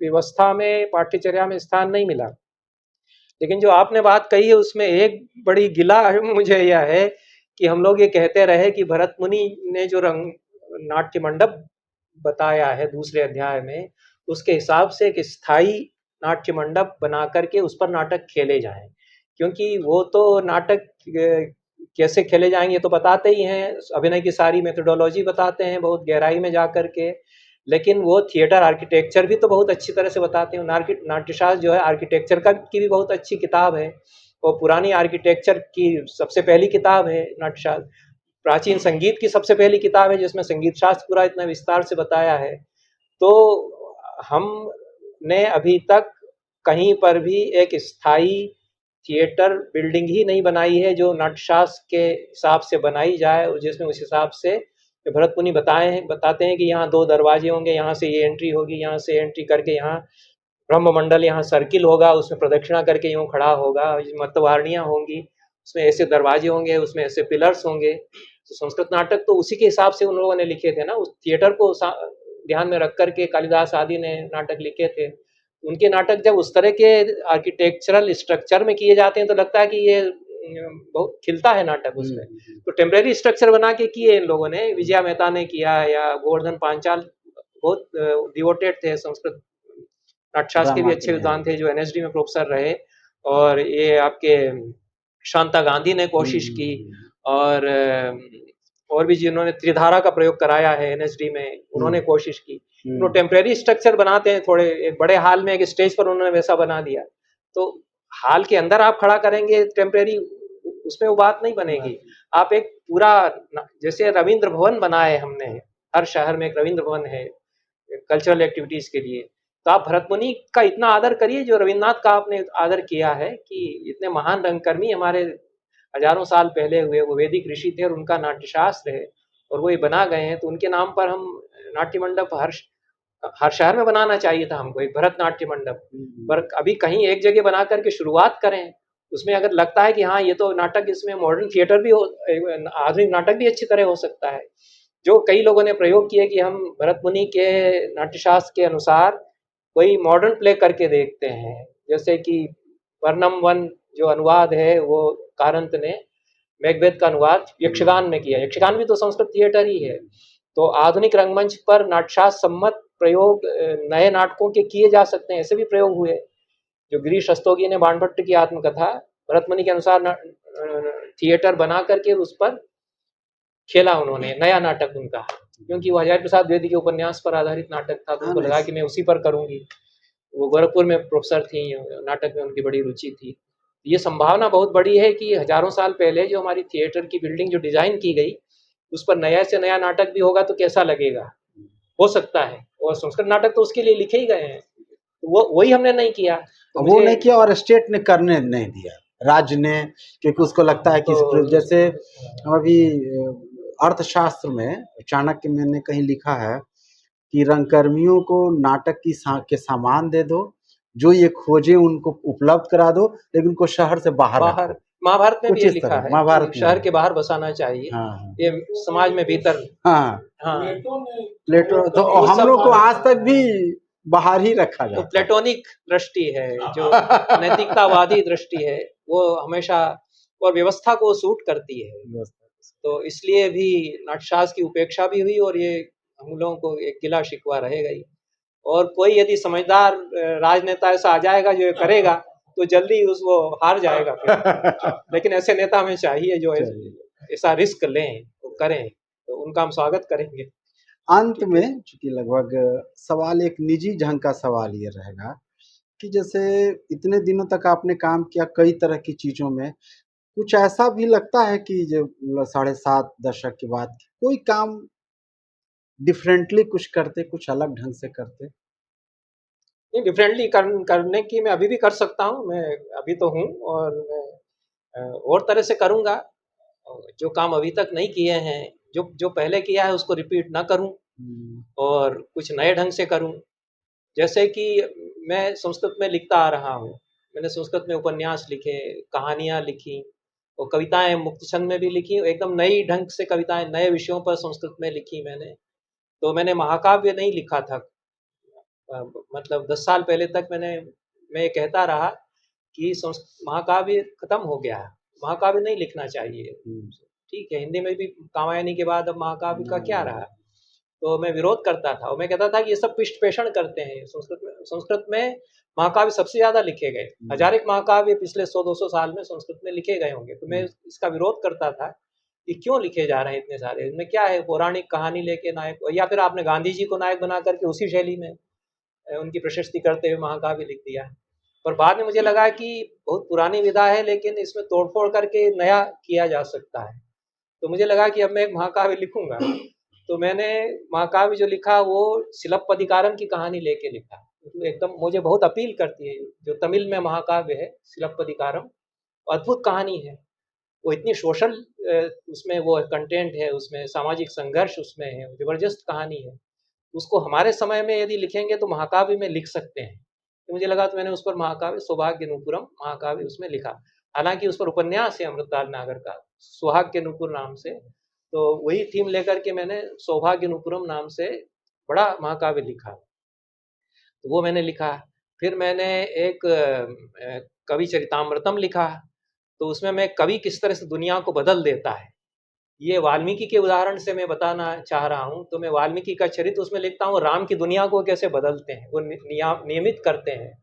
व्यवस्था में, पाठ्यचर्या में स्थान नहीं मिला। लेकिन जो आपने बात कही है उसमें एक बड़ी गिला मुझे यह है कि हम लोग ये कहते रहे कि भरत मुनि ने जो रंग नाट्य मंडप बताया है दूसरे अध्याय में, उसके हिसाब से एक स्थायी नाट्य मंडप बना कर के उस पर नाटक खेले जाएँ। क्योंकि वो तो नाटक कैसे खेले जाएँगे ये तो बताते ही हैं, अभिनय की सारी मेथोडोलॉजी बताते हैं बहुत गहराई में जा कर के। लेकिन वो थिएटर आर्किटेक्चर भी तो बहुत अच्छी तरह से बताते हैं। नाट्यशास्त्र जो है आर्किटेक्चर की भी बहुत अच्छी किताब है और पुरानी आर्किटेक्चर की सबसे पहली किताब है नाट्यशास्त्र। प्राचीन संगीत की सबसे पहली किताब है जिसमें संगीत शास्त्र पूरा इतना विस्तार से बताया है। तो हमने अभी तक कहीं पर भी एक स्थायी थिएटर बिल्डिंग ही नहीं बनाई है जो नाट्यशास्त्र के हिसाब से बनाई जाए और जिसमें उस हिसाब से जो भरत मुनि बताते हैं कि यहाँ 2 दरवाजे होंगे, यहाँ से ये एंट्री होगी, यहाँ से एंट्री करके यहाँ ब्रह्ममंडल, यहाँ सर्किल होगा, उसमें प्रदक्षिणा करके यूँ खड़ा होगा, मतवारणियाँ होंगी, उसमें ऐसे दरवाजे होंगे, उसमें ऐसे पिलर्स होंगे। तो संस्कृत नाटक तो उसी के हिसाब से उन लोगों ने लिखे थे ना, उस थिएटर को ध्यान में रख कर के कालिदास आदि ने नाटक लिखे थे। उनके नाटक जब उस तरह के आर्किटेक्चरल स्ट्रक्चर में किए जाते हैं तो लगता है कि ये बहुत खिलता है नाटक उसमें। तो टेम्परेरी स्ट्रक्चर बना के किए इन लोगों ने, विजया मेहता ने किया या गोवर्धन पांचाल बहुत डिवोटेड थे संस्कृत नाट्यशास्त्र के भी अच्छे विद्वान थे जो एनएसडी में प्रोफेसर रहे। और ये आपके शांता गांधी ने कोशिश की और भी जिन्होंने त्रिधारा का प्रयोग कराया है एनएसडी में, उन्होंने कोशिश की। तो टेम्परेरी स्ट्रक्चर बनाते हैं, थोड़े एक बड़े हाल में एक स्टेज पर उन्होंने वैसा बना दिया, तो हाल के अंदर आप खड़ा करेंगे टेम्परेरी, उसमें वो बात नहीं बनेगी। आप एक पूरा जैसे रविंद्र भवन बनाए हमने, हर शहर में एक रविंद्र भवन है कल्चरल एक्टिविटीज के लिए, तो आप भरत मुनि का इतना आदर करिए जो रविन्द्रनाथ का आपने आदर किया है कि इतने महान रंगकर्मी हमारे हजारों साल पहले हुए, वो वैदिक ऋषि थे और उनका नाट्यशास्त्र है और वो ये बना गए हैं, तो उनके नाम पर हम नाट्य मंडप हर शहर में बनाना चाहिए था हमको, एक भरतनाट्य मंडप। पर अभी कहीं एक जगह बना करके शुरुआत करें, उसमें अगर लगता है कि हाँ ये तो नाटक, इसमें मॉडर्न थिएटर भी हो, आधुनिक नाटक भी अच्छी तरह हो सकता है, जो कई लोगों ने प्रयोग किए कि हम भरत मुनि के नाट्यशास्त्र के अनुसार कोई मॉडर्न प्ले करके देखते हैं। जैसे कि वर्णम वन जो अनुवाद है वो कारंत ने मैकबेथ का अनुवाद यक्षगान में किया, यक्षगान भी तो संस्कृत थिएटर ही है। तो आधुनिक रंगमंच पर नाट्यशास्त्र सम्मत प्रयोग नए नाटकों के किए जा सकते हैं, ऐसे भी प्रयोग हुए। जो गिरीश रस्तोगी ने बाणभट्ट की आत्मकथा भरत मुनि के अनुसार थिएटर बना करके उस पर खेला उन्होंने, नया नाटक उनका, क्योंकि वो हजारी प्रसाद द्विवेदी के उपन्यास पर आधारित नाटक था, तो उनको लगा कि मैं उसी पर करूंगी। वो गोरखपुर में प्रोफेसर थी, नाटक में उनकी बड़ी रुचि थी। ये संभावना बहुत बड़ी है कि हजारों साल पहले जो हमारी थिएटर की बिल्डिंग जो डिजाइन की गई, उस पर नया से नया नाटक भी होगा तो कैसा लगेगा, हो सकता है। और संस्कृत नाटक तो उसके लिए लिखे ही गए हैं, तो वही हमने नहीं किया, तो वो नहीं किया और स्टेट ने करने नहीं दिया, राज्य ने, क्योंकि उसको लगता है कि तो जैसे अभी अर्थशास्त्र में चाणक्य मैंने कहीं लिखा है कि रंगकर्मियों को नाटक के सामान दे दो, जो ये खोजे उनको उपलब्ध करा दो, लेकिन उनको शहर से बाहर महाभारत में भी ये लिखा है, महाभारत शहर के बाहर बसाना चाहिए। हाँ। ये समाज में भीतर, हाँ प्लेटो तो हम लोग को आज तक भी बाहर ही रखा जाता है। तो प्लेटोनिक दृष्टि है, जो नैतिकतावादी दृष्टि है, वो हमेशा और व्यवस्था को सूट करती है। तो इसलिए भी नाट्यशास्त्र की उपेक्षा भी हुई और ये हम लोगों को एक गिला शिकवा रहेगा ही। और कोई यदि समझदार राजनेता ऐसा आ जाएगा जो ये करेगा तो जल्दी वो हार जाएगा फिर। लेकिन ऐसे नेता हमें चाहिए जो ऐसा रिस्क लें, तो करें, तो उनका हम स्वागत करेंगे। अंत में चूंकि लगभग सवाल एक निजी ढंग का सवाल ये रहेगा कि जैसे इतने दिनों तक आपने काम किया कई तरह की चीजों में, कुछ ऐसा भी लगता है कि जो 7.5 दशक के बाद कोई काम डिफरेंटली कुछ करते, कुछ अलग ढंग से करते? नहीं, डिफरेंटली करने की मैं अभी भी कर सकता हूँ, मैं अभी तो हूँ और मैं और तरह से करूँगा। जो काम अभी तक नहीं किए हैं, जो पहले किया है उसको रिपीट ना करूँ और कुछ नए ढंग से करूँ। जैसे कि मैं संस्कृत में लिखता आ रहा हूँ, मैंने संस्कृत में उपन्यास लिखे, कहानियाँ लिखी और कविताएं मुक्त छंद में भी लिखी, एकदम नई ढंग से कविताएं नए विषयों पर संस्कृत में लिखी मैंने। तो मैंने महाकाव्य नहीं लिखा था, मतलब 10 साल पहले तक मैं ये कहता रहा कि महाकाव्य खत्म हो गया है, महाकाव्य नहीं लिखना चाहिए। ठीक है, हिंदी में भी कामायनी के बाद अब महाकाव्य का क्या रहा। तो मैं विरोध करता था और मैं कहता था कि ये सब पृष्ठ पेषण करते हैं। संस्कृत में महाकाव्य सबसे ज्यादा लिखे गए, हजारिक महाकाव्य पिछले 100-200 साल में संस्कृत में लिखे गए होंगे। तो मैं इसका विरोध करता था कि क्यों लिखे जा रहे हैं इतने सारे, इसमें क्या है, पौराणिक कहानी लेके नायक, या फिर आपने गांधी जी को नायक बना करके उसी शैली में उनकी प्रशस्ति करते हुए महाकाव्य लिख दिया। पर बाद में मुझे लगा कि बहुत पुरानी विधा है, लेकिन इसमें तोड़फोड़ करके नया किया जा सकता है। तो मुझे लगा कि अब मैं एक महाकाव्य लिखूंगा तो मैंने महाकाव्य जो लिखा वो सिलप्पदिकारम की कहानी लेके लिखा, मतलब एकदम मुझे बहुत अपील करती है। जो तमिल में महाकाव्य है सिलप्पदिकारम, अद्भुत कहानी है। वो इतनी सोशल उसमें वो कंटेंट है, उसमें सामाजिक संघर्ष उसमें है, जबरदस्त कहानी है। उसको हमारे समय में यदि लिखेंगे तो महाकाव्य में लिख सकते हैं। तो मुझे लगा, तो मैंने उस पर महाकाव्य सौभाग्य नूपुरम महाकाव्य उसमें लिखा। हालांकि उस पर उपन्यास है अमृतलाल नागर का, सुहाग के नूपुर नाम से। तो वही थीम लेकर के मैंने सौभाग्य नूपुरम नाम से बड़ा महाकाव्य लिखा, तो वो मैंने लिखा। फिर मैंने एक कवि चरितामृतम लिखा, तो उसमें मैं कवि किस तरह से दुनिया को बदल देता है, ये वाल्मीकि के उदाहरण से मैं बताना चाह रहा हूँ। तो मैं वाल्मीकि का चरित्र उसमें लिखता हूँ, राम की दुनिया को कैसे बदलते हैं, वो नियमित करते हैं।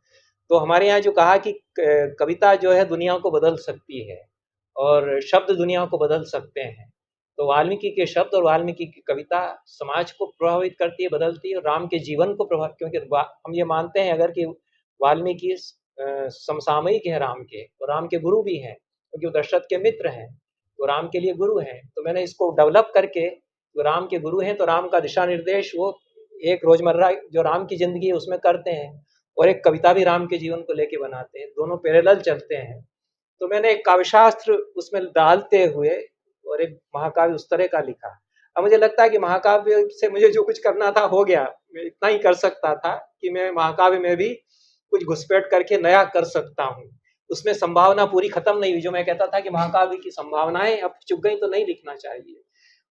तो हमारे यहाँ जो कहा कि कविता जो है दुनिया को बदल सकती है और शब्द दुनिया को बदल सकते हैं, तो वाल्मीकि के शब्द और वाल्मीकि की कविता समाज को प्रभावित करती है, बदलती है, और राम के जीवन को प्रभावित, क्योंकि हम ये मानते हैं अगर कि वाल्मीकि समसामयिक है राम के, और राम के गुरु भी हैं, क्योंकि वो दशरथ के मित्र हैं, तो राम के लिए गुरु हैं। तो मैंने इसको डेवलप करके, तो राम के गुरु हैं तो राम का दिशा निर्देश वो एक रोजमर्रा जो राम की जिंदगी है उसमें करते हैं, और एक कविता भी राम के जीवन को लेके बनाते हैं, दोनों पैरेलल चलते हैं। तो मैंने एक काव्यशास्त्र उसमें डालते हुए और एक महाकाव्य उस तरह का लिखा। अब मुझे लगता है कि महाकाव्य से मुझे जो कुछ करना था हो गया, मैं इतना ही कर सकता था कि मैं महाकाव्य में भी कुछ घुसपैठ करके नया कर सकता हूँ। उसमें संभावना पूरी खत्म नहीं हुई, जो मैं कहता था कि महाकाव्य की संभावनाएं अब चुक गई तो नहीं लिखना चाहिए।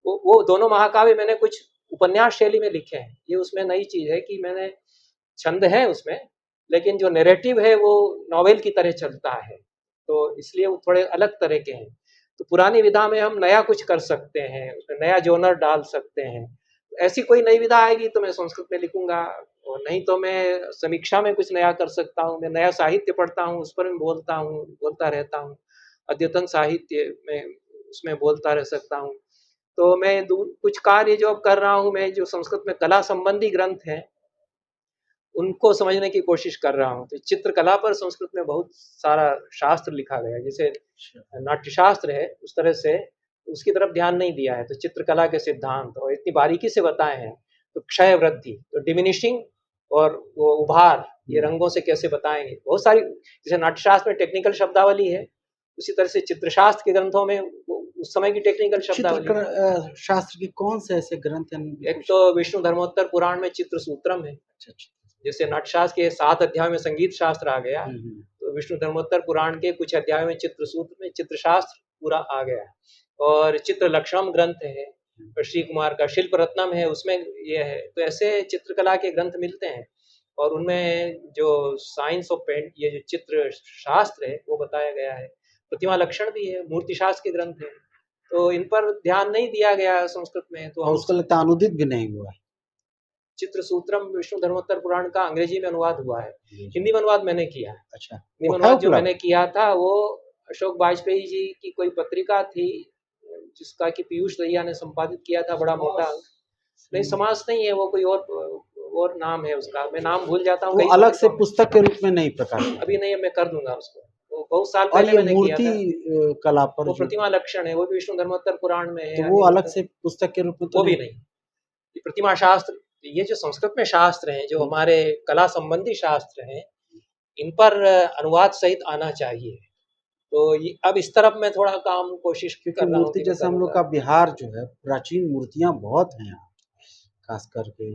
वो दोनों महाकाव्य मैंने कुछ उपन्यास शैली में लिखे हैं। ये उसमें नई चीज है कि मैंने छंद है उसमें, लेकिन जो नैरेटिव है वो नॉवेल की तरह चलता है, तो इसलिए वो थोड़े अलग तरह के हैं। तो पुरानी विधा में हम नया कुछ कर सकते हैं, उसमें नया जोनर डाल सकते हैं। ऐसी कोई नई विधा आएगी तो मैं संस्कृत में लिखूंगा, और नहीं तो मैं समीक्षा में कुछ नया कर सकता हूँ। मैं नया साहित्य पढ़ता हूँ, उस पर मैं बोलता रहता हूँ। अद्यतन साहित्य में उसमें बोलता रह सकता हूँ। तो मैं कुछ कार्य जो अब कर रहा हूँ, मैं जो संस्कृत में कला संबंधी ग्रंथ हैं उनको समझने की कोशिश कर रहा हूँ। तो चित्रकला पर संस्कृत में बहुत सारा शास्त्र लिखा गया है, जैसे नाट्यशास्त्र है उस तरह से उसकी तरफ ध्यान नहीं दिया है। तो चित्रकला के सिद्धांत और इतनी बारीकी से बताए हैं। तो क्षय वृद्धि, तो डिमिनिशिंग, और वो उभार, ये रंगों से कैसे बताएंगे, बहुत सारी, जैसे नाट्यशास्त्र में टेक्निकल शब्दावली है, उसी तरह से चित्रशास्त्र के ग्रंथों में उस समय की टेक्निकल शब्दावली। शास्त्र के कौन से ऐसे ग्रंथ हैं? एक तो विष्णु धर्मोत्तर पुराण में चित्र सूत्रम है। जैसे नाट्यशास्त्र के 7 अध्याय में संगीत शास्त्र आ गया, तो विष्णु धर्मोत्तर पुराण के कुछ अध्याय में चित्र सूत्र में चित्रशास्त्र पूरा आ गया। और चित्र लक्षणम ग्रंथ है, श्री कुमार का शिल्प रत्नम है, उसमें ये है। तो ऐसे चित्रकला के ग्रंथ मिलते हैं, और उनमें जो साइंस ऑफ पेंट, ये जो चित्र शास्त्र है वो बताया गया है। प्रतिमा लक्षण भी है, मूर्ति शास्त्र के ग्रंथ है। तो इन पर ध्यान नहीं दिया गया संस्कृत में, तो उसको लगता है अनुदित भी नहीं हुआ है। चित्र सूत्रम विष्णु धर्मोत्तर पुराण का अंग्रेजी में अनुवाद हुआ है, हिंदी में अनुवाद मैंने किया है। अच्छा, हिंदी में अनुवाद जो मैंने किया था वो अशोक वाजपेयी जी की कोई पत्रिका थी, जिसका कि पीयूष दहिया ने संपादित किया था, बड़ा मोटा अंक। नहीं, समास नहीं है वो, कोई और नाम है उसका, मैं नाम भूल जाता हूँ। अलग से पुस्तक के रूप में नहीं प्रकाशित अभी नहीं, मैं कर दूंगा उसको, वो बहुत साल पहले मैंने किया था। मूर्ति कला पर वो प्रतिमा लक्षण है, वो भी विष्णु धर्मोत्तर पुराण में है। तो वो अलग से पुस्तक के रूप में तो वो भी नहीं। प्रतिमा शास्त्र, ये जो संस्कृत में शास्त्र हैं, जो हमारे कला संबंधी शास्त्र हैं, इन पर अनुवाद सहित आना चाहिए। तो अब इस तरफ मैं थोड़ा काम कोशिश कर रहा हूँ। मूर्ति जैसे हम लोग का बिहार जो है, प्राचीन मूर्तियां बहुत हैं यहाँ, खास करके